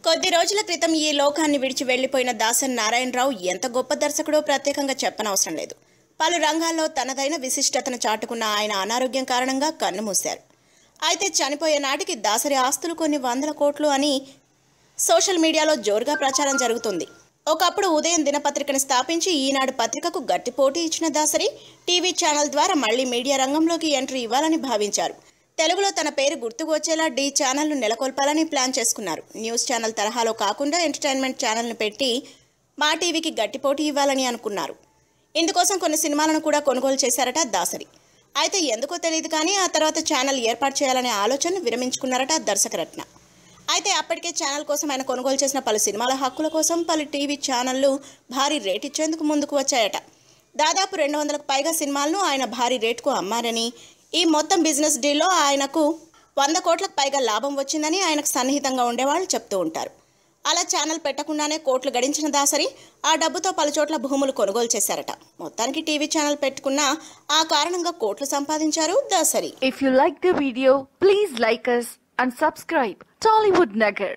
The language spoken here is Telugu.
కొద్ది రోజుల క్రితం ఈ లోకాన్ని విడిచి వెళ్లిపోయిన దాసరి నారాయణరావు ఎంత గొప్ప దర్శకుడో ప్రత్యేకంగా చెప్పనవసరం లేదు. పలు రంగాల్లో తనదైన విశిష్టతను చాటుకున్న ఆయన అనారోగ్యం కారణంగా కన్నుమూశారు. అయితే చనిపోయే నాటికి దాసరి ఆస్తులు కొన్ని వందల కోట్లు అని సోషల్ మీడియాలో జోరుగా ప్రచారం జరుగుతుంది. ఒకప్పుడు ఉదయం దినపత్రికను స్థాపించి ఈనాడు పత్రికకు గట్టి పోటీ ఇచ్చిన దాసరి టీవీ ఛానల్ ద్వారా మళ్లీ మీడియా రంగంలోకి ఎంట్రీ ఇవ్వాలని భావించారు. తెలుగులో తన పేరు గుర్తుకు వచ్చేలా డి ఛానల్ను నెలకొల్పాలని ప్లాన్ చేసుకున్నారు. న్యూస్ ఛానల్ తరహాలో కాకుండా ఎంటర్టైన్మెంట్ ఛానల్ను పెట్టి మా టీవీకి గట్టి పోటీ ఇవ్వాలని అనుకున్నారు. ఇందుకోసం కొన్ని సినిమాలను కూడా కొనుగోలు చేశారట దాసరి. అయితే ఎందుకో తెలియదు కానీ ఆ తర్వాత ఛానల్ ఏర్పాటు చేయాలనే ఆలోచనను విరమించుకున్నారట దర్శకరత్న. అయితే అప్పటికే ఛానల్ కోసం ఆయన కొనుగోలు చేసిన పలు సినిమాల హక్కుల కోసం పలు టీవీ ఛానళ్లు భారీ రేట్ ఇచ్చేందుకు ముందుకు వచ్చాయట. దాదాపు 200కు పైగా సినిమాలను ఆయన భారీ రేటుకు అమ్మారని, ఈ మొత్తం బిజినెస్ డీల్లో ఆయనకు 100 కోట్లకు పైగా లాభం వచ్చిందని ఆయనకు సన్నిహితంగా ఉండేవాళ్ళు చెప్తూ ఉంటారు. అలా ఛానల్ పెట్టకుండానే కోట్లు గడించిన దాసరి ఆ డబ్బుతో పలుచోట్ల భూములు కొనుగోలు చేశారట. మొత్తానికి టీవీ ఛానల్ పెట్టుకున్న ఆ కారణంగా కోట్లు సంపాదించారు Dasari. If you like the video, please like us and subscribe Tollywood Nagar.